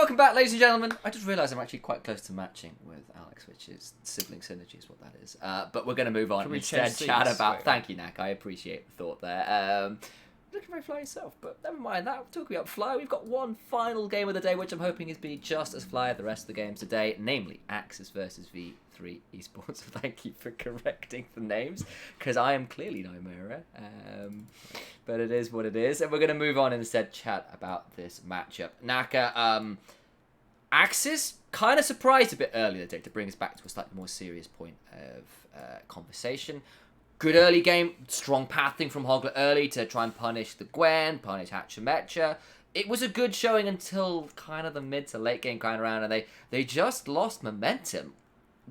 Welcome back, ladies and gentlemen. I just realised I'm actually quite close to matching with Alex, which is sibling synergy is what that is. But we're going to move on and instead chat about... Wait. Thank you, Nak. I appreciate the thought there. Looking very fly yourself, but never mind that. Talking about fly, we've got one final game of the day, which I'm hoping is be just as fly as the rest of the games today, namely AXIZ versus V3 Esports. Thank you for correcting the names, because I am clearly no mirror. But it is what it is, and we're going to move on and instead chat about this matchup. Naka, AXIZ kind of surprised a bit earlier today to bring us back to a slightly more serious point of conversation. Good early game, strong pathing from Hogler early to try and punish the Gwen, punish Hachimecha. It was a good showing until kind of the mid to late game kind of round, and they just lost momentum.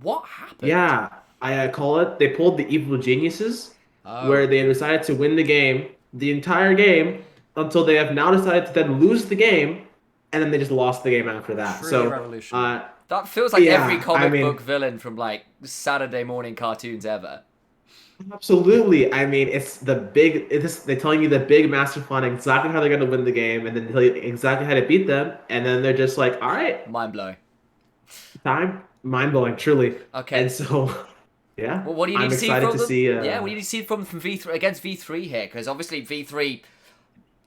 What happened? Yeah, I call it, they pulled the evil geniuses, where they decided to win the game, the entire game, until they have now decided to then lose the game, and then they just lost the game after that. Truly revolutionary. That feels like every comic book villain from like Saturday morning cartoons ever. Absolutely. I mean, it's the big. They're telling you the big master plan, exactly how they're going to win the game, and then tell you exactly how to beat them, and then they're just like, all right, mind blowing. Mind blowing, truly. Okay. And so, yeah. Well, what do you need I'm to see excited from to them? see. Yeah, what do you need to see from V3 against V3 here? Because obviously V3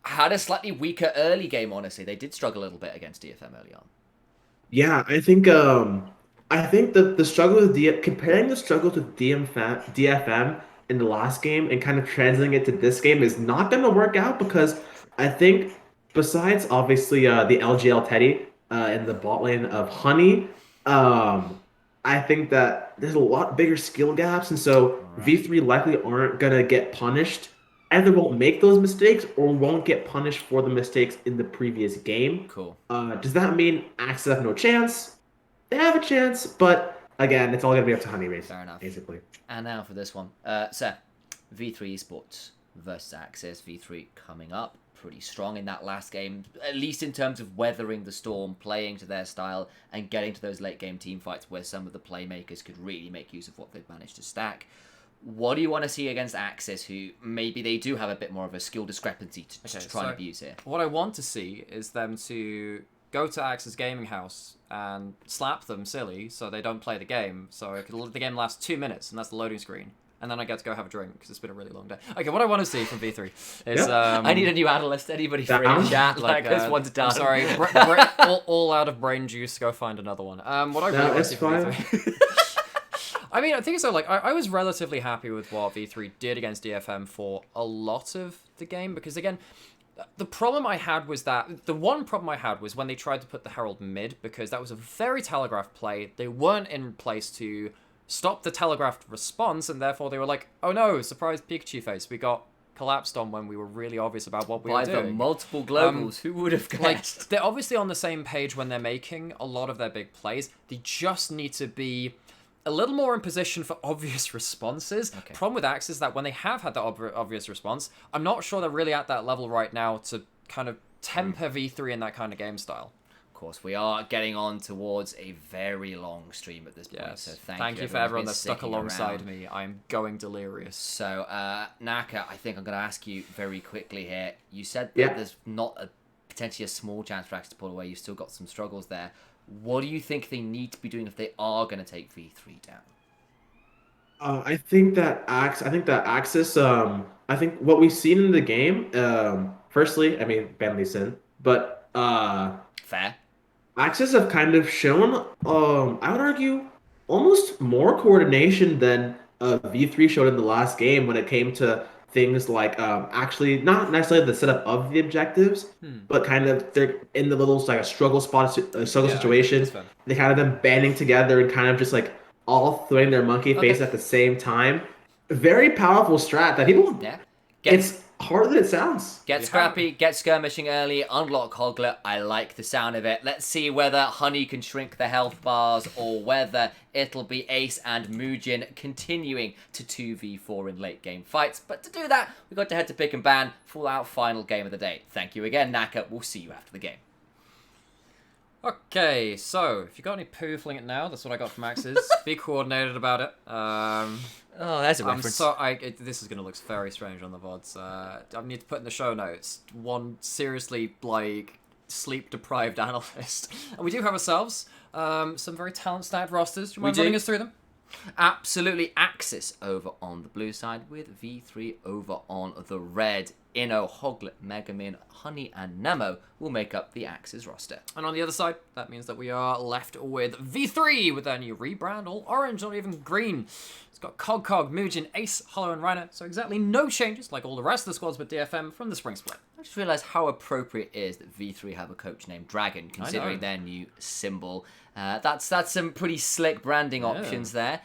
had a slightly weaker early game. Honestly, they did struggle a little bit against DFM early on. Yeah, I think the struggle with comparing the struggles with DFM in the last game and kind of translating it to this game is not going to work out because I think besides obviously the LJL Teddy in the bot lane of Honey, I think that there's a lot bigger skill gaps, and so V3 likely aren't gonna get punished. Either won't make those mistakes or won't get punished for the mistakes in the previous game. Cool. Does that mean AXIZ have no chance? They have a chance, but again, it's all gonna be up to Honey Race. Fair enough. Basically. And now for this one, Seth, V3 Esports versus AXIZ. V3 coming up pretty strong in that last game, at least in terms of weathering the storm, playing to their style, and getting to those late game team fights where some of the playmakers could really make use of what they've managed to stack. What do you want to see against AXIZ, who maybe they do have a bit more of a skill discrepancy to try and abuse here? What I want to see is them to go to AXIZ Gaming House and slap them silly so they don't play the game. So the game lasts 2 minutes, and that's the loading screen. And then I get to go have a drink because it's been a really long day. Okay, what I want to see from V3 is... I need a new analyst. Anybody free in chat? Like this one's done. I'm sorry, all out of brain juice. Go find another one. What I really want to see from V3... I mean, I think so. Like, I was relatively happy with what V3 did against DFM for a lot of the game because, again, the problem I had was that the one problem I had was when they tried to put the Herald mid because that was a very telegraphed play. They weren't in place to stop the telegraphed response, and therefore they were like, "Oh no, surprise Pikachu face! We got collapsed on when we were really obvious about what we were doing." By the multiple globals, who would have guessed? Like, they're obviously on the same page when they're making a lot of their big plays. They just need to be a little more in position for obvious responses. Okay. Problem with AXIZ is that when they have had that obvious response, I'm not sure they're really at that level right now to kind of temper V3 in that kind of game style. Of course, we are getting on towards a very long stream at this point, yes. So thank you for everyone that's stuck alongside me. I'm going delirious. So, Naka, I think I'm going to ask you very quickly here. You said that there's not potentially a small chance for AXIZ to pull away. You've still got some struggles there. What do you think they need to be doing if they are going to take V3 down? I think that AXIZ. I think what we've seen in the game. Firstly, I mean, Bentley Sin, but fair. AXIZ have kind of shown. I would argue almost more coordination than V3 showed in the last game when it came to things like actually not necessarily the setup of the objectives, but kind of they're in the little like a struggle situation. They kind of them banding together and kind of just like all throwing their monkey face at the same time. Very powerful strat that people. Yeah. It's harder than it sounds. Get scrappy, get skirmishing early, unblock Hoglet. I like the sound of it. Let's see whether Honey can shrink the health bars or whether it'll be Ace and Muujin continuing to 2v4 in late game fights. But to do that, we've got to head to Pick and Ban, full out final game of the day. Thank you again, Naka. We'll see you after the game. Okay, so if you got any poo fling it now, that's what I got from AXIZ. Be coordinated about it. Oh, there's a reference. This is going to look very strange on the VODs. I need to put in the show notes one seriously, like, sleep-deprived Analyst. And we do have ourselves some very talent-stacked rosters. Do you mind running us through them? Absolutely. AXIZ over on the blue side with V3 over on the red. Inno, Hoglet, Megamin, Honey, and Nemo will make up the AXIZ roster. And on the other side, that means that we are left with V3 with their new rebrand, all orange, not even green. It's got Cog, Muujin, Ace, Hollow, and Reiner, so exactly no changes, like all the rest of the squads with DFM from the spring split. I just realised how appropriate it is that V3 have a coach named Dragon, considering their new symbol. That's some pretty slick branding options there.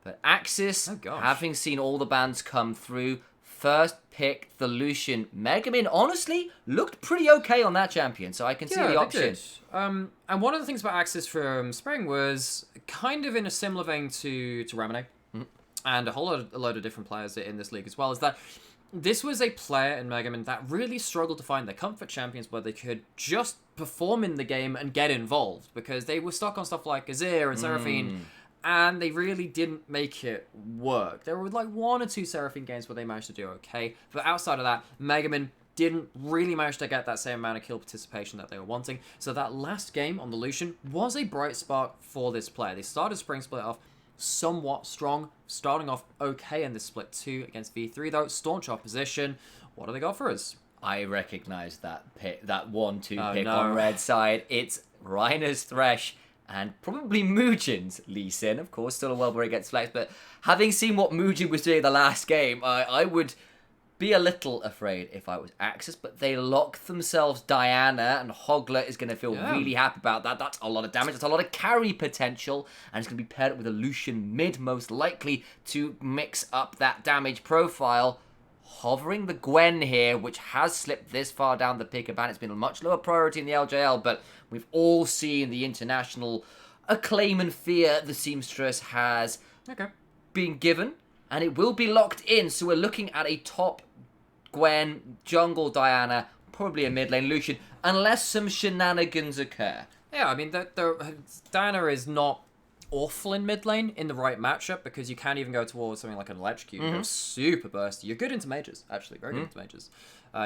But AXIZ, having seen all the bans come through, first pick the Lucian. Megamin, honestly, looked pretty okay on that champion, so I can see the option. And one of the things about AXIZ from Spring was kind of in a similar vein to Ramune, and a load of different players in this league as well, is that this was a player in Megamin that really struggled to find their comfort champions where they could just perform in the game and get involved, because they were stuck on stuff like Azir and Seraphine, and they really didn't make it work. There were like 1 or 2 Seraphine games where they managed to do okay, but outside of that, Megamin didn't really manage to get that same amount of kill participation that they were wanting. So that last game on the Lucian was a bright spark for this player. They started Spring Split off somewhat strong, starting off okay in this split 2 against V3 though. Staunch opposition. What do they got for us? I recognise that 1-2 pick on red side. It's Reiner's Thresh and probably Muujin's Lee Sin. Of course, still a World War against Flex, but having seen what Muujin was doing the last game, I would be a little afraid if I was AXIZ, but they lock themselves Diana, and Hoglet is going to feel really happy about that. That's a lot of damage. That's a lot of carry potential, and it's going to be paired up with a Lucian mid, most likely, to mix up that damage profile. Hovering the Gwen here, which has slipped this far down the pick ban. It's been a much lower priority in the LJL, but we've all seen the international acclaim and fear the Seamstress has been given, and it will be locked in. So we're looking at a top Gwen, jungle Diana, probably a mid lane Lucian, unless some shenanigans occur. Yeah, I mean, Diana is not awful in mid lane in the right matchup, because you can't even go towards something like an electrocute. You're super bursty. You're good into mages, actually, very good into mages.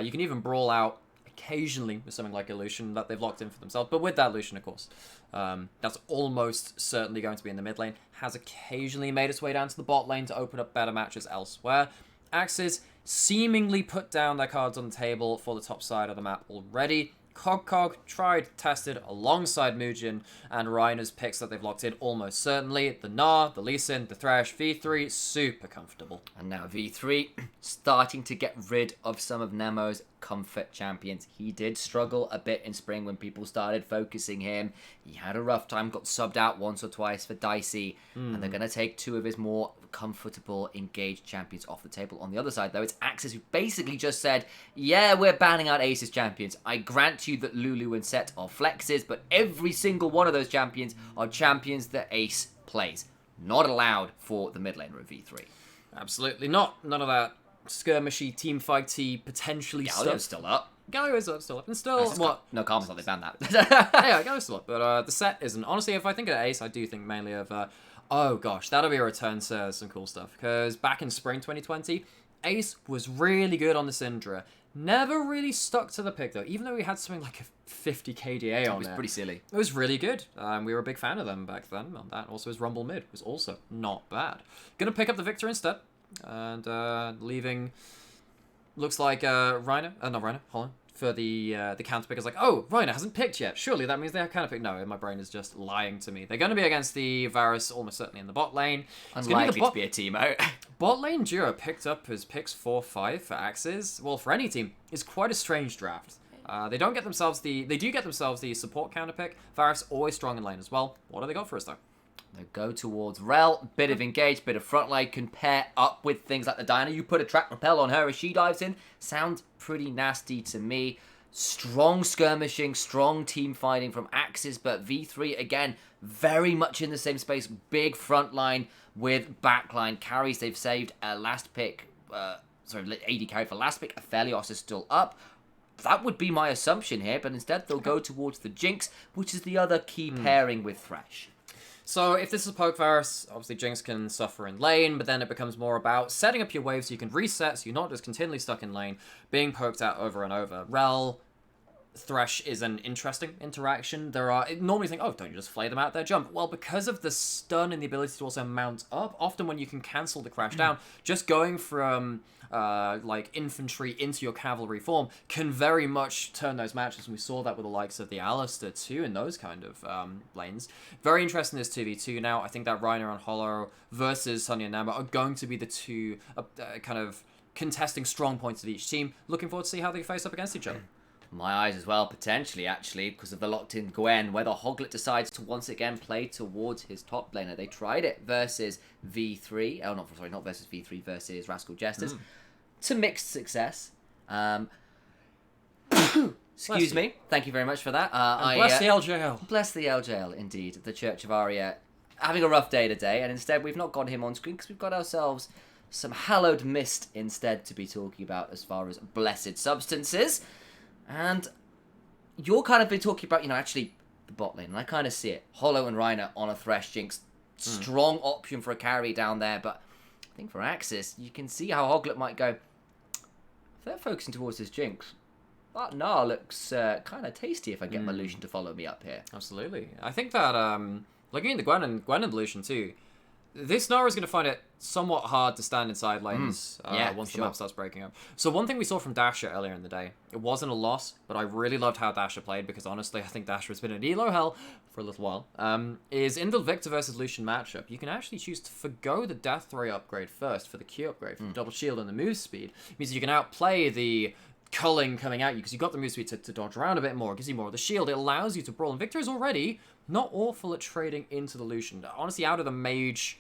You can even brawl out occasionally with something like a Lucian that they've locked in for themselves. But with that Lucian, of course, that's almost certainly going to be in the mid lane. Has occasionally made its way down to the bot lane to open up better matches elsewhere. AXIZ seemingly put down their cards on the table for the top side of the map already. Cog, tried, tested alongside Muujin and Reiner's picks that they've locked in almost certainly. The Gnar, the Lee Sin, the Thresh, V3, super comfortable. And now V3 starting to get rid of some of Nemo's comfort champions. He did struggle a bit in spring when people started focusing him. He had a rough time, got subbed out once or twice for Dicey, and they're going to take 2 of his more comfortable, engaged champions off the table. On the other side, though, it's AXIZ who basically just said, yeah, we're banning out ACE's champions. I grant you that Lulu and Set are flexes, but every single one of those champions are champions that Ace plays. Not allowed for the mid laner of V3. Absolutely not. None of that skirmishy, teamfighty, potentially Galio's still up. Galio's still up. And still, what? No, Karma's not, they banned that. Yeah, Galio's still up. But the set isn't. Honestly, if I think of Ace, I do think mainly of, oh gosh, that'll be a return to some cool stuff. Because back in spring 2020, Ace was really good on the Syndra. Never really stuck to the pick, though. Even though he had something like a 50 KDA on it. It was pretty silly. It was really good. We were a big fan of them back then. On that, also his Rumble mid was also not bad. Gonna pick up the Victor instead. And leaving, looks like Reiner, not Reiner, Holland, for the counter pick. Is like, oh, Reiner hasn't picked yet. Surely that means they have counter pick. No, my brain is just lying to me. They're going to be against the Varus almost certainly in the bot lane. Unlikely to be a team out. Bot lane duo picked up his picks 4-5 for AXIZ. Well, for any team, is quite a strange draft. They do get themselves the support counter pick. Varus always strong in lane as well. What do they got for us though? They go towards Rel, bit of engage, bit of front line, can pair up with things like the Diana. You put a trap repel on her as she dives in. Sounds pretty nasty to me. Strong skirmishing, strong team fighting from AXIZ, but V3, again, very much in the same space. Big front line with backline carries. They've saved a last pick, AD carry for last pick. Aphelios is still up. That would be my assumption here, but instead they'll go towards the Jinx, which is the other key pairing with Thresh. So if this is a poke virus, obviously Jinx can suffer in lane, but then it becomes more about setting up your waves so you can reset, so you're not just continually stuck in lane, being poked out over and over. Rel, Thresh is an interesting interaction. Normally think, oh, don't you just flay them out their jump? Well, because of the stun and the ability to also mount up, often when you can cancel the crash down, just going from like infantry into your cavalry form can very much turn those matches, and we saw that with the likes of the Alistair too in those kind of lanes. Very interesting this 2v2 now. I think that Reiner on Hollow versus Sunny and Namba are going to be the two kind of contesting strong points of each team. Looking forward to see how they face up against each other. My eyes as well, potentially, actually, because of the locked-in Gwen, whether Hoglet decides to once again play towards his top laner. They tried it versus V3. Oh, not versus V3, versus Rascal Jesters. To mixed success. Excuse me. Thank you very much for that. Bless the LJL. Bless the LJL, indeed. The Church of Arya having a rough day today, and instead we've not got him on screen because we've got ourselves some hallowed mist instead to be talking about as far as blessed substances. And you're kind of been talking about, actually the bot lane, and I kind of see it. Hollow and Reiner on a Thresh Jinx. Strong option for a carry down there, but I think for AXIZ, you can see how Hoglet might go, if they're focusing towards this Jinx, that Gnar looks kind of tasty if I get my Lucian to follow me up here. Absolutely. I think that, looking at the Gwen and Lucian too, this Gnar is going to find it somewhat hard to stand inside lanes once the map starts breaking up. So one thing we saw from Dasher earlier in the day, it wasn't a loss, but I really loved how Dasher played, because honestly I think Dasher has been in elo hell for a little while, is in the Victor versus Lucian matchup, you can actually choose to forgo the Death Ray upgrade first for the Q upgrade, for the double shield and the move speed. It means you can outplay the culling coming at you, because you've got the move speed to dodge around a bit more, it gives you more of the shield, it allows you to brawl, and Victor is already not awful at trading into the Lucian. Honestly, out of the mage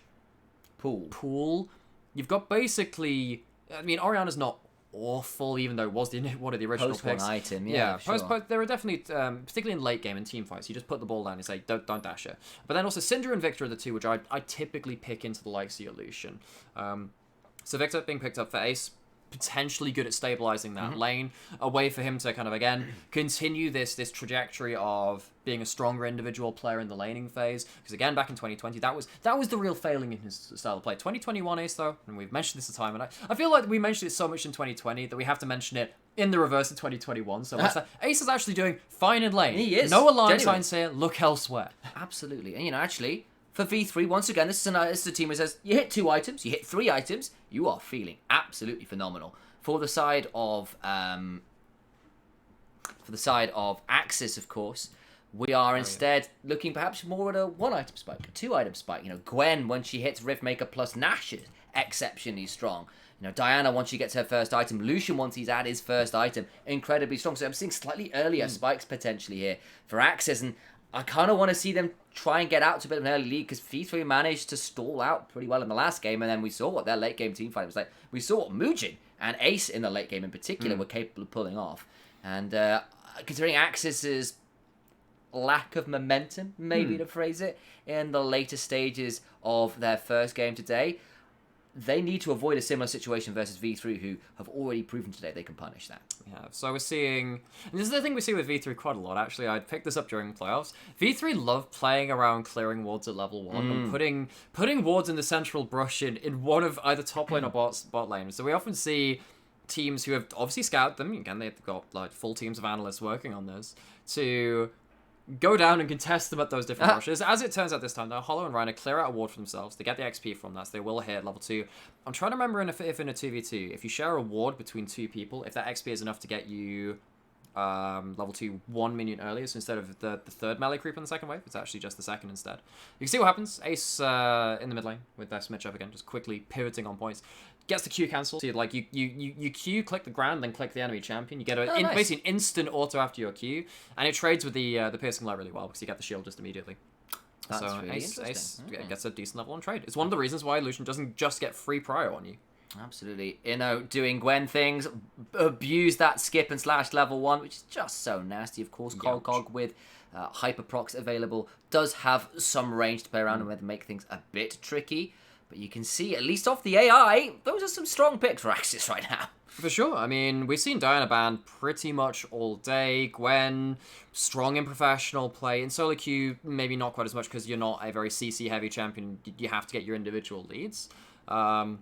pool, you've got basically, I mean, Orianna's not awful, even though it was one of the original post picks. One item, post, there are definitely, particularly in late game and team fights, you just put the ball down and say, don't dash it. But then also Syndra and Victor are the two which I typically pick into the likes of your Lucian. So Victor being picked up for Ace, potentially good at stabilizing that lane, a way for him to kind of, again, continue this trajectory of being a stronger individual player in the laning phase, because again, back in 2020, that was the real failing in his style of play. 2021 Ace, though, and we've mentioned this a time, and I feel like we mentioned it so much in 2020 that we have to mention it in the reverse in 2021, so much that Ace is actually doing fine in lane. He is. No alarm signs here, look elsewhere. Absolutely, and actually, for V3, once again, this is a team that says, you hit 2 items, you hit 3 items, you are feeling absolutely phenomenal. For the side of AXIZ, of course, we are instead looking perhaps more at a 1-item spike, a 2-item spike. Gwen, when she hits Riftmaker plus Nash, is exceptionally strong. Diana, once she gets her first item, Lucian, once he's at his first item, incredibly strong. So I'm seeing slightly earlier spikes potentially here for AXIZ, and I kind of want to see them try and get out to a bit of an early lead, because V3 managed to stall out pretty well in the last game, and then we saw what their late game team fight was like. We saw what Muujin and Ace in the late game in particular were capable of pulling off. And considering AXIZ's lack of momentum, maybe to phrase it, in the later stages of their first game today, they need to avoid a similar situation versus V3, who have already proven today they can punish that. Yeah, so we're seeing, and this is the thing we see with V3 quite a lot, actually. I picked this up during playoffs. V3 love playing around clearing wards at level 1 and putting wards in the central brush in one of either top lane or bot lane. So we often see teams who have obviously scouted them, again, they've got like full teams of analysts working on this, to go down and contest them at those different rushes. As it turns out this time, though, Hollow and Reiner clear out a ward for themselves. They get the XP from that, so they will hit level 2. I'm trying to remember if in a 2v2, if you share a ward between 2 people, if that XP is enough to get you level 2 1 minion earlier, so instead of the third melee creep on the second wave, it's actually just the second instead. You can see what happens. Ace in the mid lane with their Smith up again, just quickly pivoting on points. Gets the Q cancel. So you Q, click the ground, then click the enemy champion. You get basically an instant auto after your Q, and it trades with the piercing light really well, because you get the shield just immediately. That's so really Ace gets a decent level 1 trade. It's one of the reasons why Lucian doesn't just get free prio on you. Absolutely. Doing Gwen things, abuse that skip and slash level 1, which is just so nasty. Of course, Cog with Hyperprox available does have some range to play around with, make things a bit tricky. But you can see, at least off the AI, those are some strong picks for AXIZ right now. For sure. I mean, we've seen Diana banned pretty much all day. Gwen, strong in professional play. In solo queue, maybe not quite as much, because you're not a very CC-heavy champion. You have to get your individual leads. But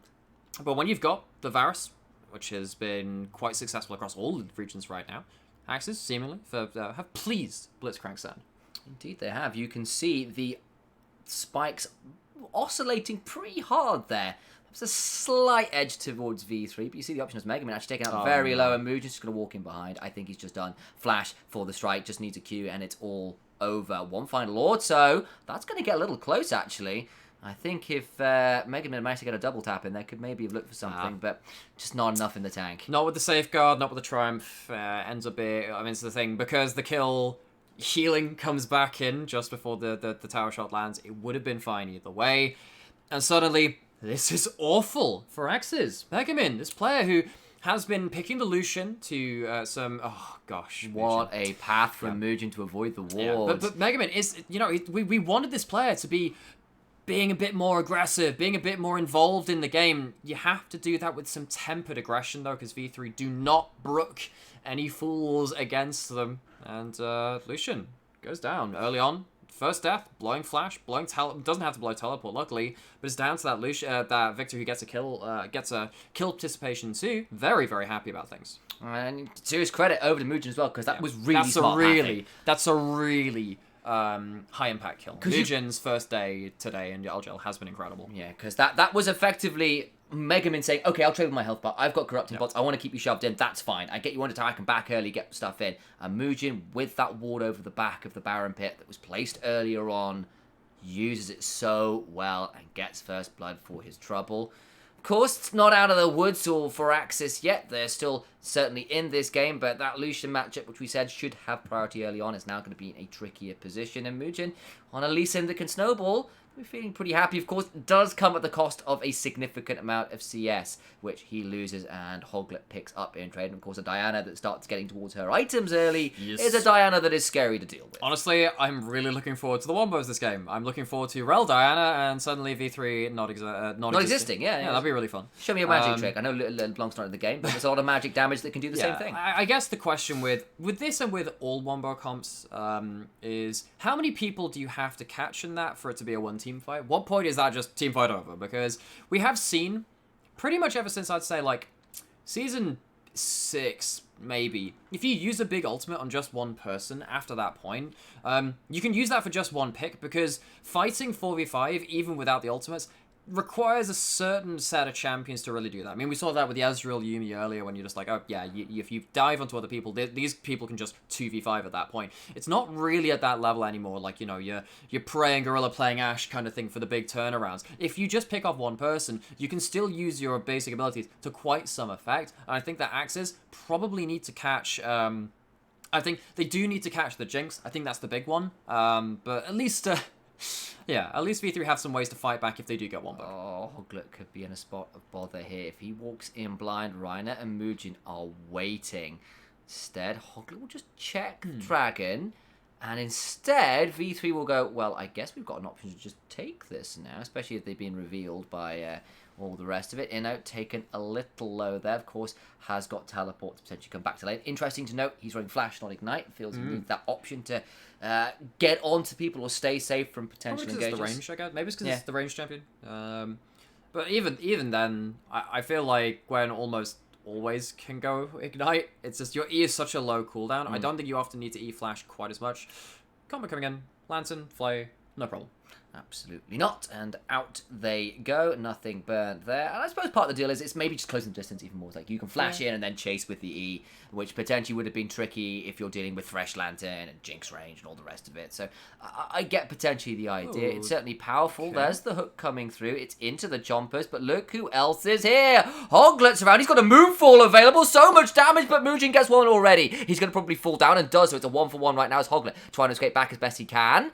when you've got the Varus, which has been quite successful across all the regions right now, AXIZ, seemingly, have pleased Blitzcrank Sand. Indeed they have. You can see the spikes oscillating pretty hard there. There's a slight edge towards V3, but you see the option as Mega Man actually taking out very low, and Mugen's just going to walk in behind. I think he's just done. Flash for the strike, just needs a Q, and it's all over. One final auto. That's going to get a little close, actually. I think if Mega Man managed to get a double tap in, they could maybe have looked for something, but just not enough in the tank. Not with the safeguard, not with the triumph. Ends up being, I mean, it's the thing, because the kill healing comes back in just before the tower shot lands, it would have been fine either way. And suddenly, this is awful for AXIZ. Mega Man, this player who has been picking the Lucian to some... Oh, gosh. What a path for Mugen to avoid the ward. Yeah, but Mega Man is... You know, we wanted this player to be being a bit more aggressive, being a bit more involved in the game. You have to do that with some tempered aggression, though, because V3 do not brook any fools against them. And Lucian goes down early on. First death, blowing flash, blowing doesn't have to blow teleport, luckily, but it's down to that that Victor who gets a kill participation too. Very, very happy about things. And serious credit over to Mugen as well, because that was really smart. That's a really high impact kill. Mugen's first day today in LJL has been incredible. Yeah, because that was effectively Mega Man saying, okay, I'll trade with my health bar. I've got corrupting bots. I want to keep you shoved in. That's fine. I get you on attack. I can back early, get stuff in. And Mugen, with that ward over the back of the Baron Pit that was placed earlier on, uses it so well and gets first blood for his trouble. Of course, it's not out of the woods or for AXIZ yet. They're still certainly in this game, but that Lucian matchup, which we said should have priority early on, is now going to be in a trickier position. And Mugen, on a Lee Sin that can snowball, we're feeling pretty happy. Of course, it does come at the cost of a significant amount of CS, which he loses, and Hoglet picks up in trade. And of course, a Diana that starts getting towards her items early is a Diana that is scary to deal with. Honestly, I'm really looking forward to the wombos this game. I'm looking forward to Rel Diana and suddenly V3 not existing. Yeah, that'd be really fun. Show me a magic trick. I know Long's not in the game, but there's a lot of magic damage that can do the same thing. I guess the question with this and with all wombo comps is how many people do you have to catch in that for it to be a one-team fight? What point is that just team fight over? Because we have seen pretty much ever since, I'd say, like season 6 maybe, if you use a big ultimate on just one person after that point, you can use that for just one pick, because fighting 4v5 even without the ultimates requires a certain set of champions to really do that. I mean, we saw that with the Ezreal Yuumi earlier, when you're just like, oh yeah, if you dive onto other people, these people can just 2v5 at that point. It's not really at that level anymore, like, you know, you're Prey and Gorilla playing Ashe kind of thing for the big turnarounds. If you just pick off one person, you can still use your basic abilities to quite some effect, and I think that AXIZ probably need to catch... I think they do need to catch the Jinx. I think that's the big one, but at least... yeah, at least V3 have some ways to fight back if they do get one back. Oh, Hoglet could be in a spot of bother here. If he walks in blind, Reiner and Mugen are waiting. Instead, Hoglet will just check the Dragon, and instead, V3 will go, well, I guess we've got an option to just take this now, especially if they've been revealed by all the rest of it. In-out taken a little low there, of course, has got teleport to potentially come back to lane. Interesting to note, he's running Flash, not Ignite. Feels he needs that option to get onto people or stay safe from potential engagements. It's the range, I guess. Maybe it's because it's the range champion. But even then, I feel like Gwen almost always can go Ignite. It's just your E is such a low cooldown. I don't think you often need to E Flash quite as much. Combo coming in. Lantern, Flay, no problem. Absolutely not, and out they go. Nothing burnt there. And I suppose part of the deal is it's maybe just closing the distance even more. It's like you can flash in and then chase with the E, which potentially would have been tricky if you're dealing with Thresh Lantern and Jinx range and all the rest of it. So I get potentially the idea. It's certainly powerful. There's the hook coming through. It's into the chompers, but look who else is here. Hoglet's around. He's got a Moonfall available. So much damage, but Mugen gets one already. He's going to probably fall down and does, so it's a 1-for-1 right now as Hoglet trying to escape back as best he can.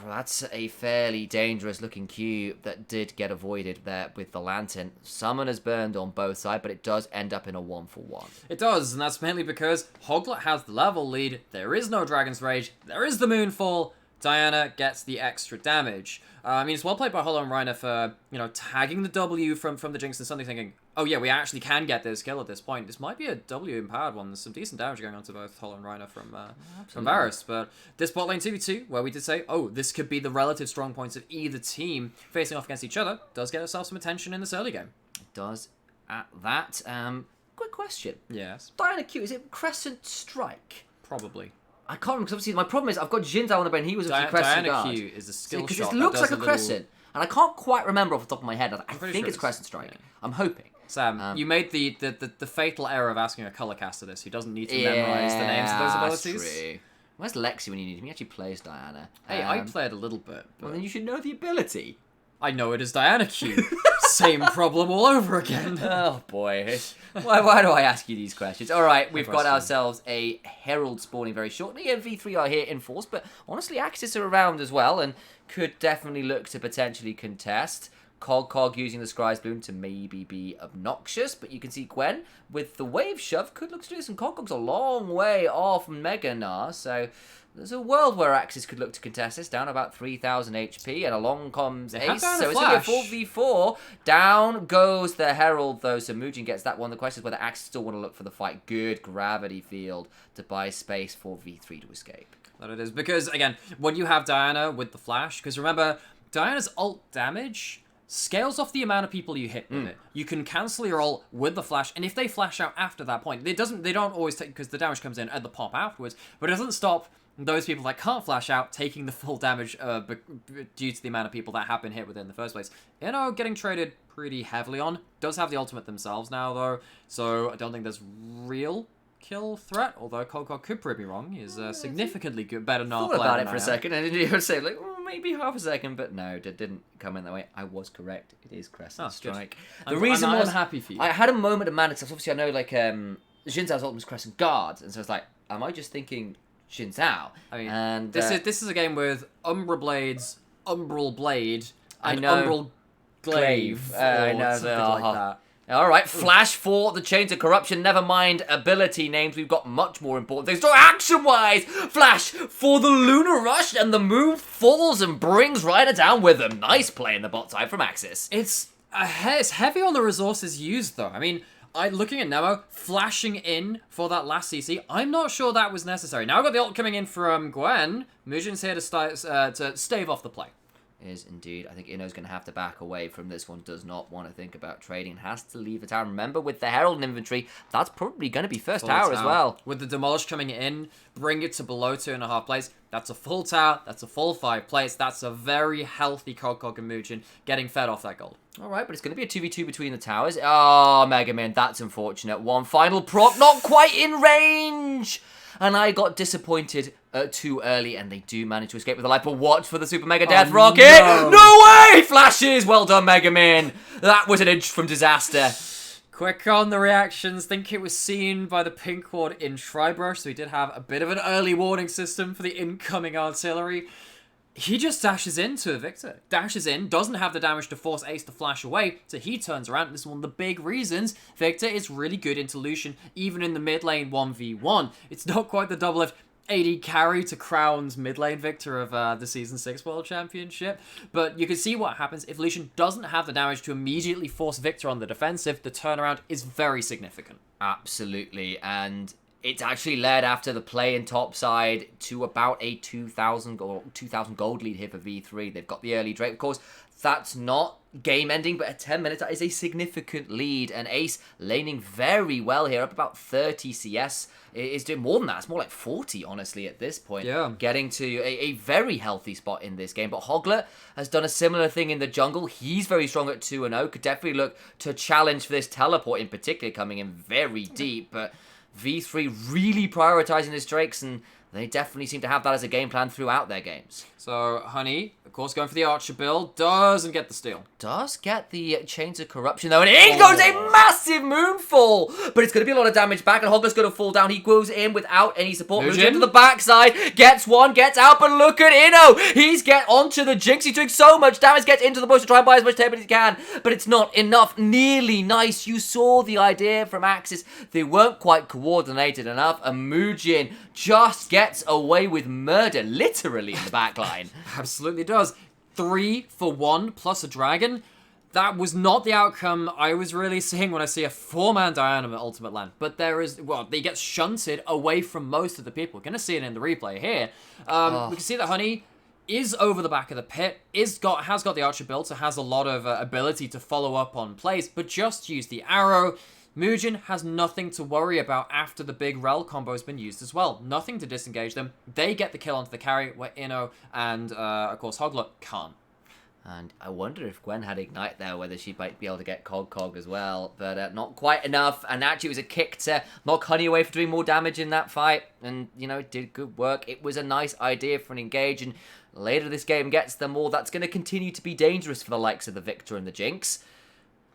That's a fairly dangerous looking Q that did get avoided there with the Lantern. Summoner's burned on both sides, but it does end up in a 1-for-1. It does, and that's mainly because Hoglet has the level lead, there is no Dragon's Rage, there is the Moonfall, Diana gets the extra damage. I mean, it's well played by Hollow and Reiner for, you know, tagging the W from the Jinx and suddenly thinking, oh yeah, we actually can get this kill at this point. This might be a W-empowered one. There's some decent damage going on to both Hollow and Reiner from Varus. But this bot lane 2v2, where we did say, oh, this could be the relative strong points of either team facing off against each other, does get itself some attention in this early game. It does at that. quick question. Yes. Diana Q, is it Crescent Strike? Probably. I can't remember, because obviously my problem is I've got Jinzao on the brain, he was obviously Crescent Diana Guard. Q is a skill shot. Because it looks like a Crescent, and I can't quite remember off the top of my head. I think it's Crescent Strike. Yeah. I'm hoping. Sam, you made the fatal error of asking a color caster this, who doesn't need to memorize the names of those abilities. That's true. Where's Lexi when you need him? He actually plays Diana. Hey, I played a little bit. Well, then you should know the ability. I know it is Diana Q. Same problem all over again. Oh, boy. Why do I ask you these questions? All right, we've got ourselves a Herald spawning very shortly, and V3 are here in force, but honestly, AXIZ are around as well, and could definitely look to potentially contest. Cog using the Scry's Bloom to maybe be obnoxious, but you can see Gwen with the Wave Shove could look to do this, and Cog's a long way off Mega Gnar, so there's a world where AXIZ could look to contest this, down about 3,000 HP, and along comes Ace, so it's going to be a 4v4. Down goes the Herald, though, so Muujin gets that one. The question is whether AXIZ still want to look for the fight. Good gravity field to buy space for V3 to escape. That it is, because, again, when you have Diana with the Flash, because remember, Diana's ult damage scales off the amount of people you hit with it. You can cancel your ult with the flash, and if they flash out after that point, they don't always take, because the damage comes in at the pop afterwards, but it doesn't stop those people that can't flash out taking the full damage due to the amount of people that have been hit within the first place. Getting traded pretty heavily on. Does have the ultimate themselves now, though, so I don't think there's real kill threat, although Cog could prove me wrong. He's significantly better than thought about it for a second, and you would say, like, maybe half a second, but no, it didn't come in that way. I was correct. It is Crescent Strike. The reason I'm happy for you. I had a moment of manic, because obviously I know, like, Jinzao's ultimate is Crescent Guard, and so it's like, am I just thinking Jinzao? I mean, and this is a game with Umbra Blades, Umbral Blade, and Umbral Glaive. I know, something like that. All right, Flash for the Chains of Corruption. Never mind ability names. We've got much more important things. So action-wise, Flash for the Lunar Rush, and the move falls and brings Ryder down with him. Nice play in the bot side from AXIZ. It's heavy on the resources used, though. I mean, looking at Nemo, flashing in for that last CC, I'm not sure that was necessary. Now I've got the ult coming in from Gwen. Muujin's here to stave off the play. Is indeed. I think Inno's going to have to back away from this one. Does not want to think about trading. Has to leave the tower. Remember, with the Herald inventory, that's probably going to be first tower as well. With the Demolish coming in, bring it to below 2.5 plays. That's a full tower. That's a full 5 plays. That's a very healthy Cog and Muujin getting fed off that gold. All right, but it's going to be a 2v2 between the towers. Oh, Mega Man, that's unfortunate. One final proc, not quite in range. And I got disappointed too early, and they do manage to escape with a life. But watch for the Super Mega Death Rocket! No way! Flashes! Well done, Mega Man. That was an inch from disaster. Quick on the reactions. Think it was seen by the pink ward in Tribrush, so he did have a bit of an early warning system for the incoming artillery. He just dashes into Victor. Dashes in, doesn't have the damage to force Ace to flash away, so he turns around. This is one of the big reasons Victor is really good into Lucian, even in the mid lane 1v1. It's not quite the double F AD carry to Crown's mid lane victor of the Season 6 World Championship, but you can see what happens if Lucian doesn't have the damage to immediately force Victor on the defensive. The turnaround is very significant. Absolutely, and it's actually led after the play in top side to about a 2,000 gold lead here for V3. They've got the early Drake. Of course, that's not game ending, but at 10 minutes, that is a significant lead. And Ace laning very well here, up about 30 CS. Is doing more than that. It's more like 40, honestly, at this point. Yeah. Getting to a very healthy spot in this game. But Hoglet has done a similar thing in the jungle. He's very strong at 2-0. Could definitely look to challenge for this teleport in particular, coming in very deep. But V3 really prioritizing his Drakes, and they definitely seem to have that as a game plan throughout their games. So, Honey, of course, going for the Archer build, doesn't get the steal. Does get the Chains of Corruption, though, and in goes a massive Moonfall! But it's going to be a lot of damage back, and Hoglet's going to fall down. He goes in without any support. Moves into the backside, gets one, gets out, but look at Inno! He's get onto the Jinx. He's doing so much damage, gets into the bush to try and buy as much tape as he can, but it's not enough. Nearly nice. You saw the idea from AXIZ. They weren't quite coordinated enough, and Muujin just gets away with murder, literally, in the backline. Absolutely does. 3 for 1 plus a dragon. That was not the outcome I was really seeing when I see a 4-man Diana Ultimate Land. But there is, well, they get shunted away from most of the people. We're going to see it in the replay here. We can see that Honey is over the back of the pit, has got the Archer build, so has a lot of ability to follow up on plays, but just use the arrow. Muujin has nothing to worry about after the big rel combo has been used as well. Nothing to disengage them. They get the kill onto the carry, where Inno and, of course, Hoglet can't. And I wonder if Gwen had Ignite there, whether she might be able to get Cog as well. But not quite enough. And actually, it was a kick to knock Honey away for doing more damage in that fight. And, did good work. It was a nice idea for an engage. And later this game gets them all. That's going to continue to be dangerous for the likes of the Victor and the Jinx.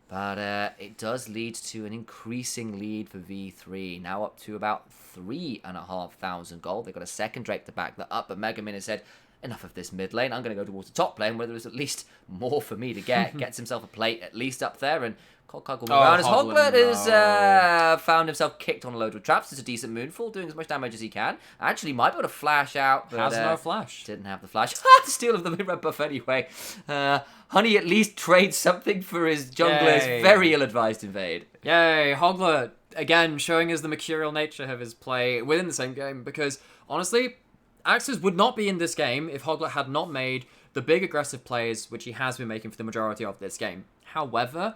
But it does lead to an increasing lead for V3. Now up to about 3,500 gold. They've got a second Drake to back that up. But Megamin has said, enough of this mid lane. I'm going to go towards the top lane where there's at least more for me to get. Gets himself a plate at least up there. And Cog will move around as Hoglet has found himself kicked on a load of traps. It's a decent Moonfall, doing as much damage as he can. Actually, might be able to flash out. But, has no flash. Didn't have the flash. The steal of the mid-red buff anyway. Honey at least trades something for his jungler's very ill-advised invade. Yay, Hoglet, again, showing us the mercurial nature of his play within the same game. Because, honestly, AXIZ would not be in this game if Hoglet had not made the big aggressive plays which he has been making for the majority of this game. However,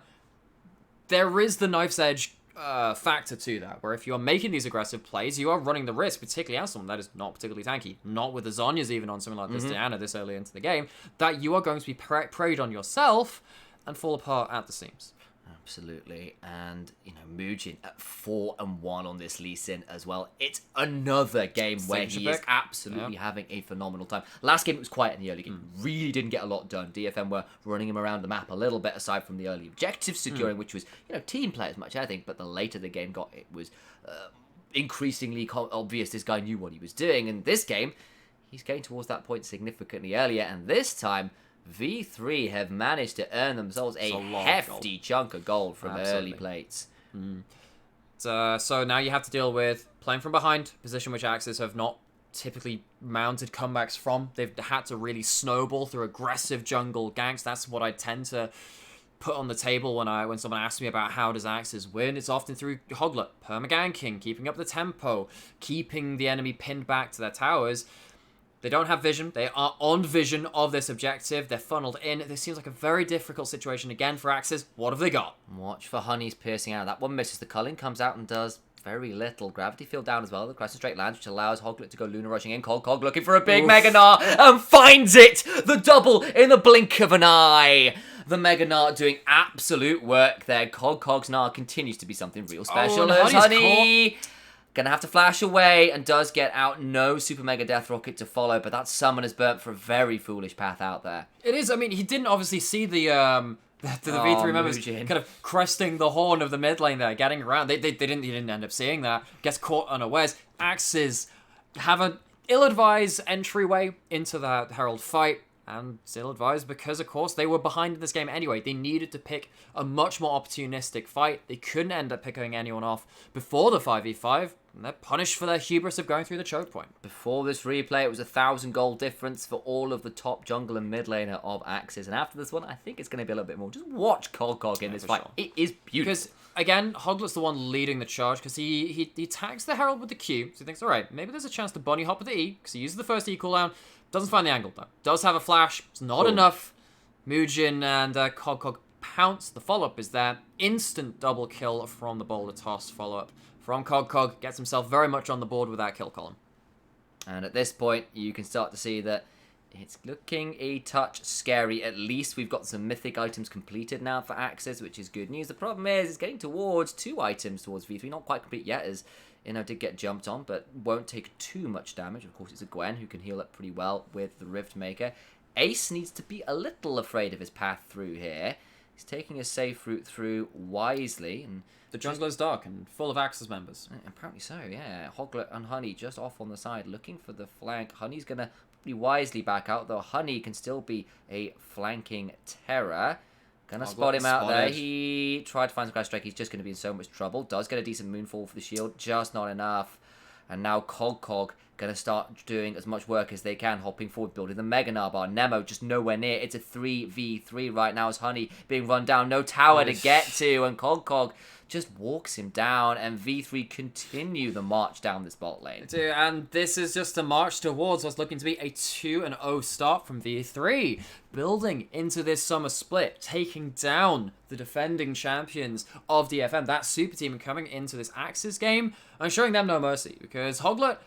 there is the knife's edge factor to that, where if you're making these aggressive plays, you are running the risk, particularly as someone that is not particularly tanky, not with the Zhonya's even on something like this Diana this early into the game, that you are going to be preyed on yourself and fall apart at the seams. Absolutely. And, Muujin at 4-1 on this Lee Sin as well. It's another game where he is absolutely having a phenomenal time. Last game, it was quiet in the early game. Really didn't get a lot done. DFM were running him around the map a little bit, aside from the early objective securing, which was, team play as much, I think. But the later the game got, it was increasingly obvious this guy knew what he was doing. And this game, he's getting towards that point significantly earlier. And this time, V3 have managed to earn themselves a hefty chunk of gold from early plates. So now you have to deal with playing from behind, position which AXIZ have not typically mounted comebacks from. They've had to really snowball through aggressive jungle ganks. That's what I tend to put on the table when someone asks me about how does AXIZ win. It's often through Hoglet, permaganking, keeping up the tempo, keeping the enemy pinned back to their towers. They don't have vision. They are on vision of this objective. They're funneled in. This seems like a very difficult situation again for AXIZ. What have they got? Watch for Honey's piercing out. That one misses. The culling comes out and does very little. Gravity field down as well. The Crescent Straight lands, which allows Hoglet to go Luna rushing in. Cog looking for a big Mega Gnar and finds it! The double in the blink of an eye. The Mega Gnar doing absolute work there. Cog's Gnar continues to be something real special. As Honey gonna have to flash away and does get out. No Super Mega Death Rocket to follow, but that summon is burnt for a very foolish path out there. It is. I mean, he didn't obviously see the V3 members kind of cresting the horn of the mid lane there, getting around. He didn't end up seeing that. Gets caught unawares. AXIZ have an ill-advised entryway into that Herald fight. And still advised because, of course, they were behind in this game anyway. They needed to pick a much more opportunistic fight. They couldn't end up picking anyone off before the 5v5. And they're punished for their hubris of going through the choke point. Before this replay, it was 1,000 gold difference for all of the top jungle and mid laner of AXIZ. And after this one, I think it's going to be a little bit more. Just watch Cog in this fight. Sure. It is beautiful. Because, again, Hoglet's the one leading the charge because he tags the Herald with the Q. So he thinks, all right, maybe there's a chance to bunny hop with the E because he uses the first E cooldown. Doesn't find the angle, though. Does have a flash. It's not enough. Muujin and Cog pounce. The follow-up is there. Instant double kill from the boulder toss follow-up from Cog. Gets himself very much on the board with that kill column. And at this point, you can start to see that it's looking a touch scary. At least we've got some mythic items completed now for AXIZ, which is good news. The problem is it's getting towards 2 items towards V3. Not quite complete yet, as did get jumped on, but won't take too much damage. Of course, it's a Gwen who can heal up pretty well with the Rift Maker. Ace needs to be a little afraid of his path through here. He's taking a safe route through wisely. And the jungler's dark and full of AXIZ members. Apparently so, yeah. Hoglet and Honey just off on the side, looking for the flank. Honey's going to pretty wisely back out, though Honey can still be a flanking terror. Gonna spot him out there. He tried to find some kind of strike. He's just going to be in so much trouble. Does get a decent Moonfall for the shield. Just not enough. And now Cog going to start doing as much work as they can. Hopping forward, building the Mega Gnar bar. Nemo just nowhere near. It's a 3v3 right now as Honey being run down. No tower to get to. And Cog just walks him down, and V3 continue the march down this bot lane. And this is just a march towards what's looking to be a 2-0 start from V3. Building into this summer split, taking down the defending champions of DFM, that super team, and coming into this AXIZ game and showing them no mercy, because Hoglet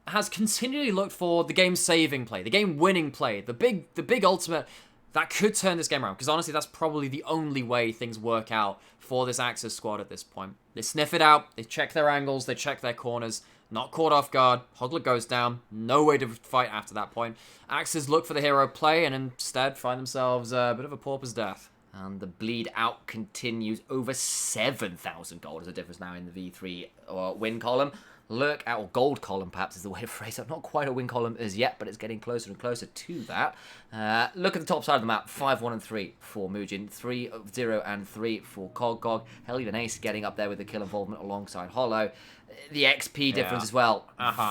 has continually looked for the game-saving play, the game-winning play, the big ultimate that could turn this game around. Because honestly, that's probably the only way things work out for this AXIZ squad at this point. They sniff it out, they check their angles, they check their corners, not caught off guard. Hoglet goes down, no way to fight after that point. AXIZ look for the hero play and instead find themselves a bit of a pauper's death. And the bleed out continues. Over 7,000 gold is the difference now in the V3 win column. Look at, or gold column perhaps is the way to phrase it. Not quite a win column as yet, but it's getting closer and closer to that. Look at the top side of the map. 5-1 and 3 for Muujin. 3-0 and 3 for Cog. Hell, even Ace getting up there with the kill involvement alongside Hollow. The XP difference as well,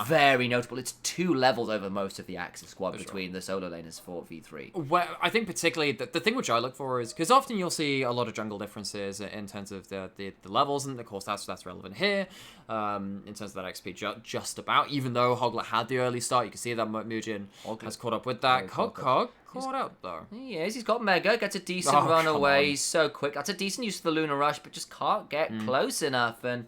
very notable. It's 2 levels over most of the AXIZ squad between the solo laners for V3. Well, I think particularly the thing which I look for is, because often you'll see a lot of jungle differences in terms of the levels, and of course that's relevant here in terms of that XP just about. Even though Hoglet had the early start, you can see that Muujin has caught up with that. Cog caught up though. He is. He's got Mega, gets a decent run away. He's so quick. That's a decent use of the Lunar Rush, but just can't get close enough. And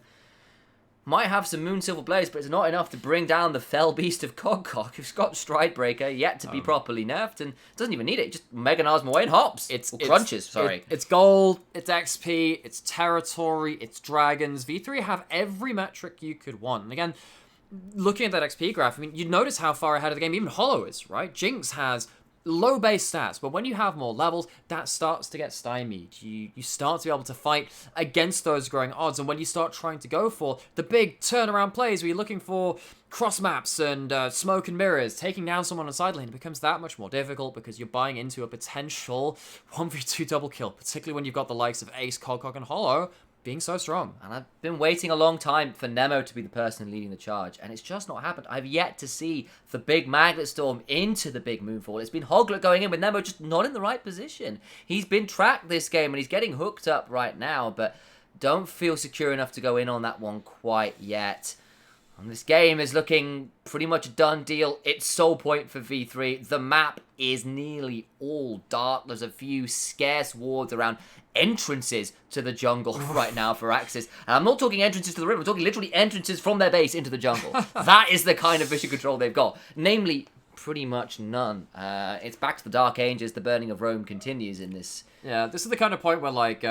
might have some Moon Silver Blaze, but it's not enough to bring down the fell beast of Cog, who's got Stride Breaker, yet to be properly nerfed, and doesn't even need it. Just Mega Knarls him away and hops. Crunches, sorry. It's gold, it's XP, it's territory, it's dragons. V3 have every metric you could want. And again, looking at that XP graph, I mean, you notice how far ahead of the game even Hollow is, right? Jinx has low base stats, but when you have more levels, that starts to get stymied. You start to be able to fight against those growing odds, and when you start trying to go for the big turnaround plays where you're looking for cross maps and smoke and mirrors, taking down someone on side lane, it becomes that much more difficult because you're buying into a potential 1v2 double kill, particularly when you've got the likes of Ace, Cog, and Hollow being so strong. And I've been waiting a long time for Nemo to be the person leading the charge, and it's just not happened. I've yet to see the big Magnet Storm into the big Moonfall. It's been Hoglet going in with Nemo just not in the right position. He's been tracked this game, and he's getting hooked up right now, but don't feel secure enough to go in on that one quite yet. And this game is looking pretty much a done deal. It's soul point for V3. The map is nearly all dark. There's a few scarce wards around entrances to the jungle right now for AXIZ. And I'm not talking entrances to the river. I'm talking literally entrances from their base into the jungle. That is the kind of vision control they've got. Namely, pretty much none. It's back to the Dark Ages. The burning of Rome continues in this. Yeah, this is the kind of point where, like,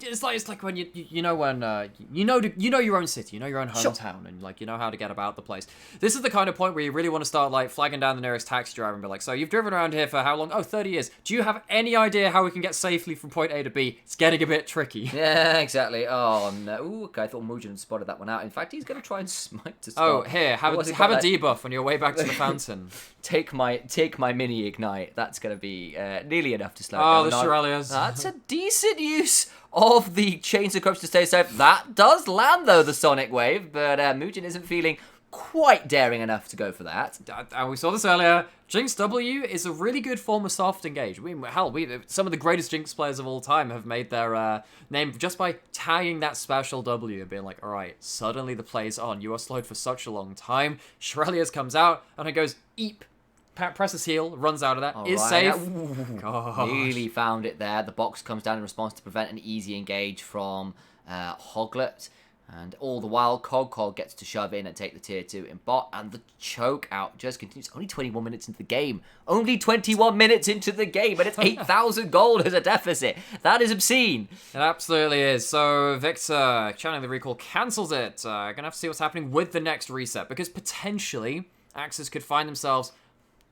it's like when you know your own city, you know your own hometown, and like you know how to get about the place. This is the kind of point where you really want to start like flagging down the nearest taxi driver and be like, so you've driven around here for how long? Oh, 30 years. Do you have any idea how we can get safely from point A to B? It's getting a bit tricky. Yeah, exactly. Oh no. Ooh, okay, I thought Muujin had spotted that one out. In fact, he's going to try and smite to stop. Oh, here, have a debuff on your way back to the fountain. Take my mini ignite. That's going to be nearly enough to slow down. Oh, the Shirelias. That's a decent use of the chains of coach to stay safe. That does land, though, the Sonic Wave, but Muujin isn't feeling quite daring enough to go for that. And we saw this earlier. Jinx W is a really good form of soft engage. Some of the greatest Jinx players of all time have made their name just by tagging that special W and being like, all right, suddenly the play's on. You are slowed for such a long time. Shirelias comes out, and it goes, eep. Presses heal, runs out of that, is safe. Really found it there. The box comes down in response to prevent an easy engage from Hoglet. And all the while, Cog gets to shove in and take the tier 2 in bot. And the choke out just continues. Only 21 minutes into the game. Only 21 minutes into the game. And it's 8,000 gold as a deficit. That is obscene. It absolutely is. So Victor, channeling the recall, cancels it. Gonna have to see what's happening with the next reset. Because potentially, AXIZ could find themselves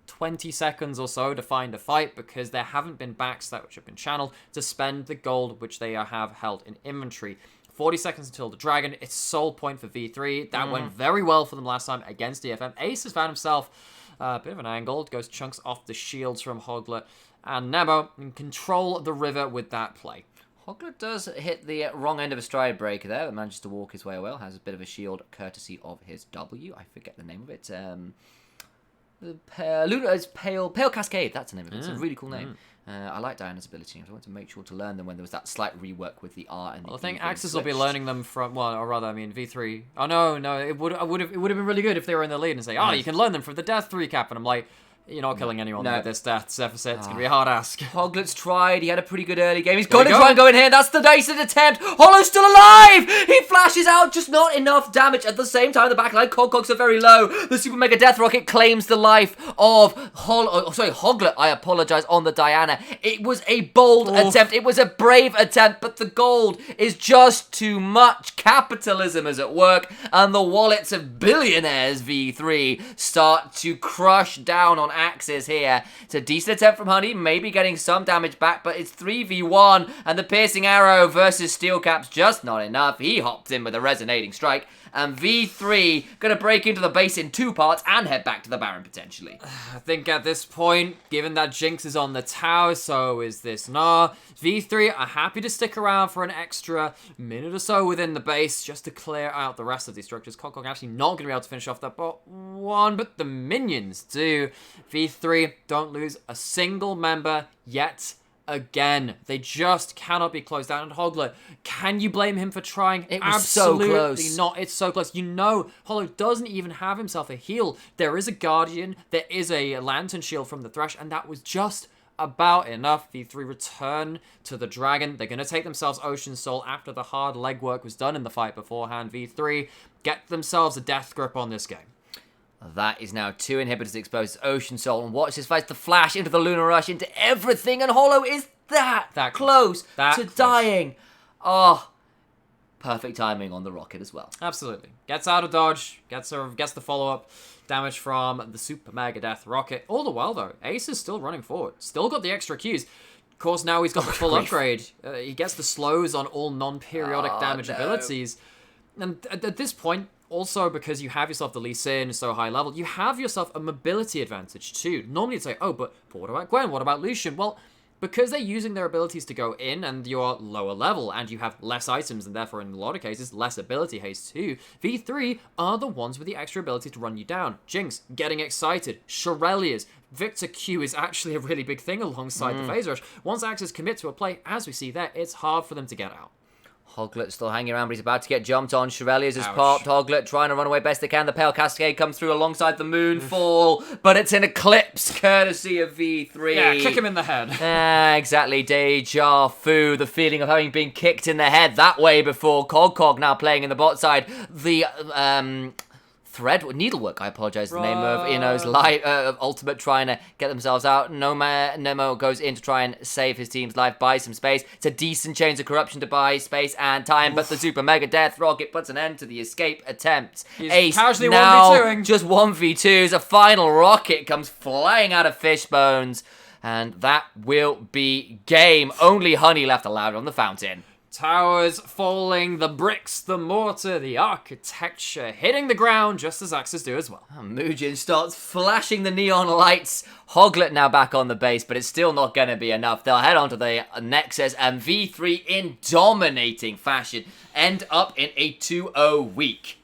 20 seconds or so to find a fight because there haven't been backs that which have been channeled to spend the gold which they have held in inventory. 40 seconds until the dragon. It's soul point for V3. That went very well for them last time against DFM. Ace has found himself a bit of an angle. Goes chunks off the shields from Hoglet. And Nemo can control the river with that play. Hoglet does hit the wrong end of a stride breaker there, but manages to walk his way well. Has a bit of a shield courtesy of his W. I forget the name of it. It's Pale Cascade, that's the name of it. It's a really cool name. I like Diana's ability. I wanted to make sure to learn them when there was that slight rework with the R and the I think E being AXIZ will be switched. learning them from, well, or rather, I mean, V3. Oh, no, it would have been really good if they were in the lead and say, oh, you can learn them from the death recap. And I'm like, you're not killing anyone with this death deficit. It's going to be a hard ask. Hoglet's tried. He had a pretty good early game. He's got to try and go in here. That's the decent attempt. Hollow's still alive. He flashes out. Just not enough damage. At the same time, the backline Cogcogs are very low. The Super Mega Death Rocket claims the life of Hoglet. I apologize, on the Diana. It was a bold attempt. It was a brave attempt, but the gold is just too much. Capitalism is at work, and the wallets of billionaires V3 start to crush down on AXIZ here. It's a decent attempt from Honey, maybe getting some damage back, but it's 3v1, and the piercing arrow versus Steel Cap's just not enough. He hops in with a resonating strike, and V3 gonna break into the base in 2 parts and head back to the Baron potentially. I think at this point, given that Jinx is on the tower, so is this Gnar, V3 are happy to stick around for an extra minute or so within the base just to clear out the rest of these structures. Cogcog actually not going to be able to finish off that bot one, but the minions do. V3 don't lose a single member yet again. They just cannot be closed down. And Hoglet, can you blame him for trying? It was Absolutely so close. not. It's so close. You know, Hollow doesn't even have himself a heal. There is a Guardian. There is a Lantern Shield from the Thresh, and that was just about enough. V3 return to the Dragon. They're going to take themselves Ocean Soul after the hard legwork was done in the fight beforehand. V3 get themselves a death grip on this game. That is now 2 inhibitors exposed to Ocean Soul, and watch this fight, the flash into the Lunar Rush, into everything, and Hollow is that close to dying. Oh, perfect timing on the rocket as well. Absolutely. Gets out of dodge, gets the follow-up damage from the Super Mega Death Rocket. All the while, though, Ace is still running forward. Still got the extra Qs. Of course, now he's got the full upgrade. He gets the slows on all non-periodic damage abilities. And at this point, also, because you have yourself the Lee Sin so high level, you have yourself a mobility advantage too. Normally you'd say, oh, but what about Gwen? What about Lucian? Well, because they're using their abilities to go in and you're lower level and you have less items and therefore in a lot of cases less ability haste too, V3 are the ones with the extra ability to run you down. Jinx, getting excited. Shurelya's. Victor Q is actually a really big thing alongside the phase rush. Once AXIZ commit to a play, as we see there, it's hard for them to get out. Hoglet still hanging around, but he's about to get jumped on. Shurelya's has popped. Hoglet trying to run away best they can. The Pale Cascade comes through alongside the Moonfall, but it's an Eclipse, courtesy of V3. Yeah, kick him in the head. Exactly. Deja vu. The feeling of having been kicked in the head that way before. Cogcog now playing in the bot side. The Needlework, I apologize, the name of Ino's light ultimate, trying to get themselves out. Nemo goes in to try and save his team's life, buys some space. It's a decent Chains of Corruption to buy space and time, but the Super Mega Death Rocket puts an end to the escape attempts. Ace casually now 1v2ing. just 1v2s. A final rocket comes flying out of Fishbones, and that will be game. Only Honey left allowed on the fountain. Towers falling, the bricks, the mortar, the architecture hitting the ground just as AXIZ do as well. Mugen starts flashing the neon lights. Hoglet now back on the base, but it's still not going to be enough. They'll head onto the Nexus, and V3 in dominating fashion end up in a 2-0 week.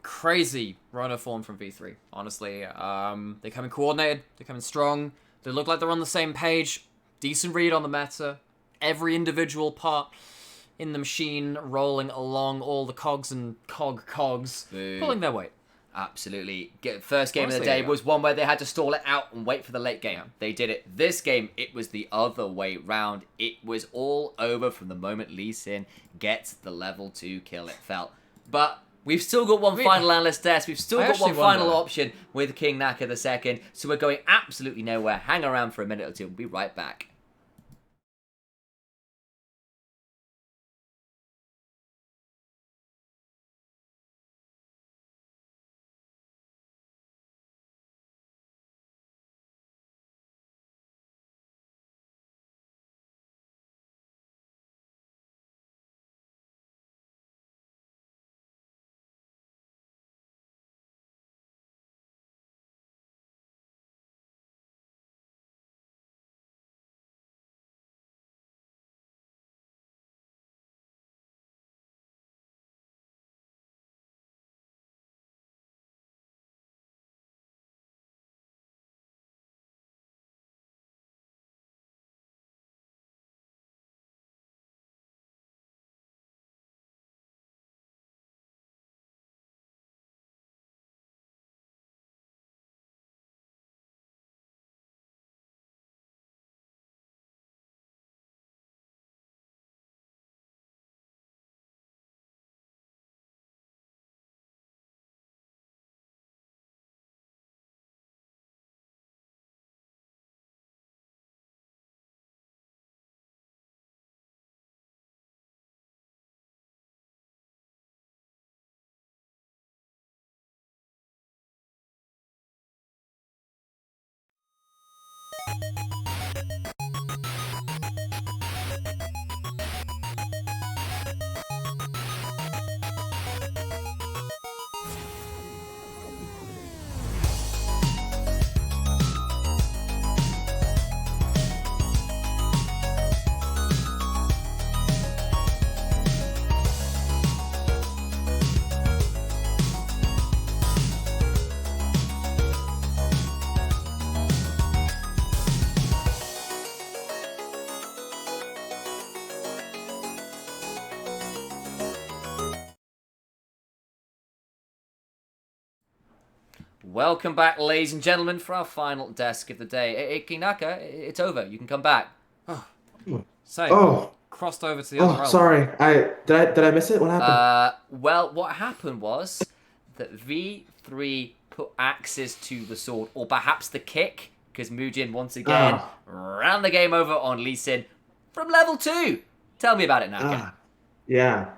Crazy run of form from V3, honestly. They come in coordinated, they come in strong, they look like they're on the same page. Decent read on the meta. Every individual part in the machine rolling along, all the cogs and cogs pulling their weight. Absolutely. First game of the day was one where they had to stall it out and wait for the late game. They did it. This game, it was the other way round. It was all over from the moment Lee Sin gets the level 2 kill, it felt. But we've still got one final analyst test. We've still got one final option with King Naka II. So we're going absolutely nowhere. Hang around for a minute or two. We'll be right back. Welcome back, ladies and gentlemen, for our final desk of the day. Hey, King Naka, it's over. You can come back. So, crossed over to the other realm. Sorry. Did I miss it? What happened? Well, what happened was that V3 put AXIZ to the sword, or perhaps the kick, because Mujin once again ran the game over on Lee Sin from level 2. Tell me about it, Naka. Yeah.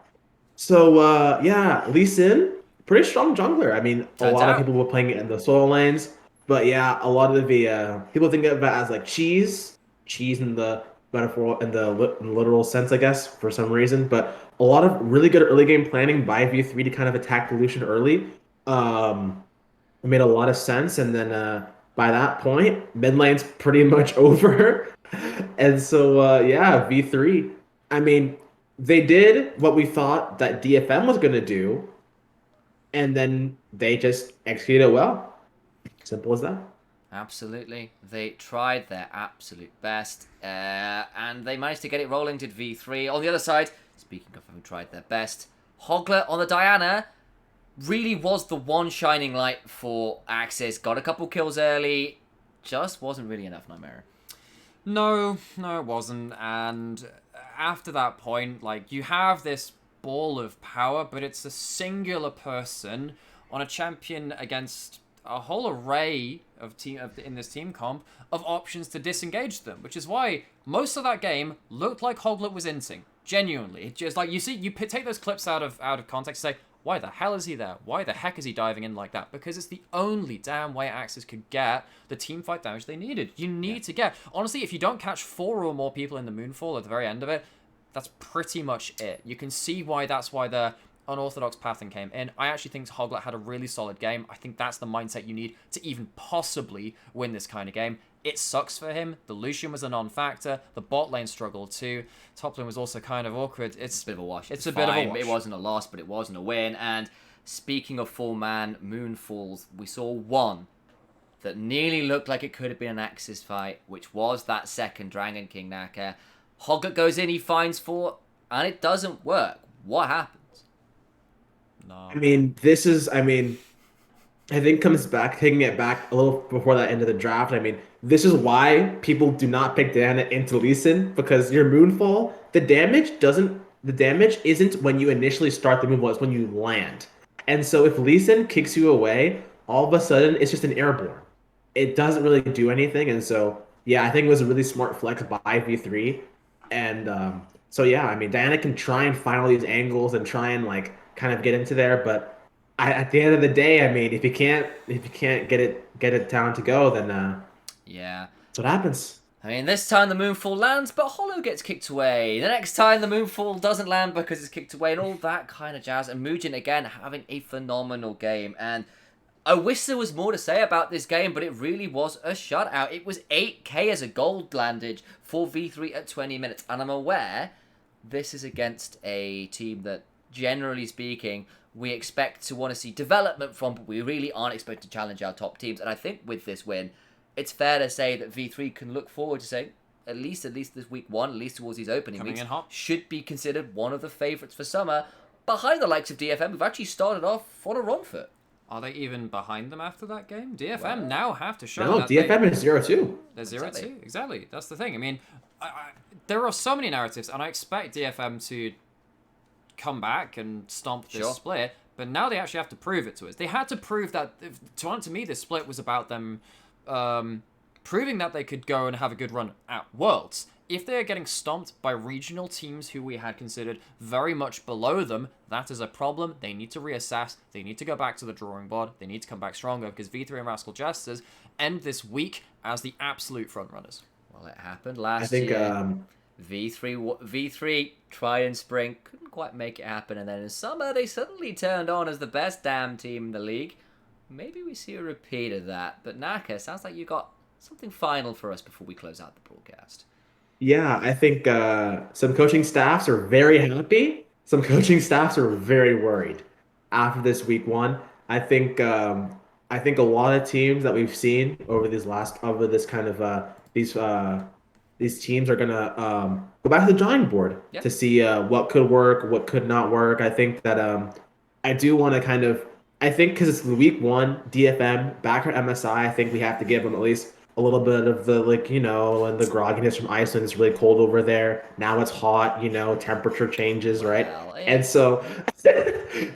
So, Lee Sin, pretty strong jungler. I mean, a lot of people were playing it in the solo lanes, but yeah, a lot of the people think of it as like cheese in the metaphor, in the literal sense, I guess, for some reason. But a lot of really good early game planning by V3 to kind of attack the Lucian early. It made a lot of sense, and then by that point, mid lane's pretty much over, and so V3. I mean, they did what we thought that DFM was going to do, and then they just executed it well. Simple as that. Absolutely. They tried their absolute best, and they managed to get it rolling, did V3. On the other side, speaking of having tried their best, Hoglet on the Diana really was the one shining light for AXIZ. Got a couple kills early, just wasn't really enough, Nightmare. No, it wasn't, and after that point, like, you have this ball of power, but it's a singular person on a champion against a whole array of in this team comp of options to disengage them, which is why most of that game looked like Hoglet was inting. Genuinely, it just like you take those clips out of context and say, why the hell is he there? Why the heck is he diving in like that? Because it's the only damn way AXIZ could get the team fight damage they needed. You need to get... Honestly, if you don't catch 4 or more people in the Moonfall at the very end of it, that's pretty much it. You can see why that's why the unorthodox pattern came in. I actually think Hoglet had a really solid game. I think that's the mindset you need to even possibly win this kind of game. It sucks for him. The Lucian was a non-factor. The bot lane struggled too. Top lane was also kind of awkward. It's a bit of a wash. It's a bit of a wash. It wasn't a loss, but it wasn't a win. And speaking of 4-man Moonfalls, we saw one that nearly looked like it could have been an AXIZ fight, which was that second Dragon King Naka. Hoglet goes in, he finds 4, and it doesn't work. What happens? No. I think comes back, taking it back a little before that end of the draft. I mean, this is why people do not pick Diana into Lee Sin, because your Moonfall, the damage isn't when you initially start the Moonfall, it's when you land. And so if Lee Sin kicks you away, all of a sudden it's just an airborne. It doesn't really do anything, and so yeah, I think it was a really smart flex by V3. And Diana can try and find all these angles and try and like kind of get into there, but at the end of the day, I mean, if you can't get it down to go, then that's what happens. I mean, this time the Moonfall lands, but Hollow gets kicked away. The next time the Moonfall doesn't land because it's kicked away, and all that kind of jazz. And Mujin again having a phenomenal game. And I wish there was more to say about this game, but it really was a shutout. It was 8k as a gold landage for V3 at 20 minutes, and I'm aware this is against a team that, generally speaking, we expect to want to see development from, but we really aren't expected to challenge our top teams. And I think with this win, it's fair to say that V3 can look forward to saying, at least this week 1, at least towards these opening weeks, should be considered one of the favourites for summer. Behind the likes of DFM, we've actually started off on a wrong foot. Are they even behind them after that game? DFM now have to show that DFM is 0-2. They're 0-2, exactly. That's the thing. I mean, there are so many narratives, and I expect DFM to come back and stomp this split, but now they actually have to prove it to us. They had to prove that, to me, this split was about them proving that they could go and have a good run at Worlds. If they are getting stomped by regional teams who we had considered very much below them, that is a problem. They need to reassess. They need to go back to the drawing board. They need to come back stronger, because V3 and Rascal Jesters end this week as the absolute frontrunners. Well, it happened last year. V3 tried in spring, couldn't quite make it happen, and then in summer they suddenly turned on as the best damn team in the league. Maybe we see a repeat of that, but Naka, sounds like you got something final for us before we close out the broadcast. Yeah, I think some coaching staffs are very happy. Some coaching staffs are very worried after this week 1. I think a lot of teams that we've seen over these teams are gonna go back to the drawing board to see what could work, what could not work. I think that I do want to kind of I think because it's week one, DFM, back for MSI, I think we have to give them at least a little bit of the, like, and the grogginess from Iceland. It's really cold over there. Now it's hot, temperature changes, right? Well, yeah. And so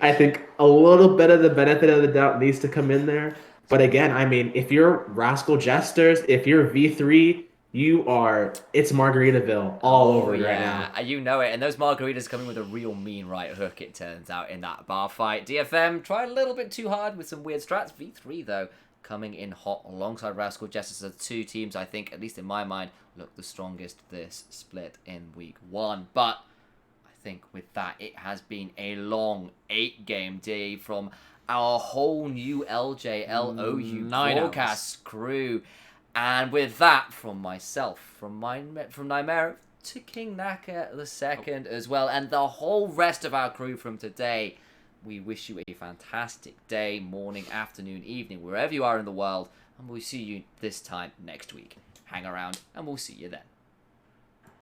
I think a little bit of the benefit of the doubt needs to come in there. But again, I mean, if you're Rascal Jesters, if you're V3, it's Margaritaville all over it right now. You know it. And those margaritas coming with a real mean right hook, it turns out, in that bar fight. DFM tried a little bit too hard with some weird strats. V3, though, coming in hot alongside Rascal Jesters. The two teams, I think, at least in my mind, look the strongest this split in week one. But I think with that, it has been a long 8-game day from our whole new LJL OU broadcast crew. And with that, from myself, from Nightmare to King Naka II as well, and the whole rest of our crew from today, we wish you a fantastic day, morning, afternoon, evening, wherever you are in the world, and we'll see you this time next week. Hang around, and we'll see you then.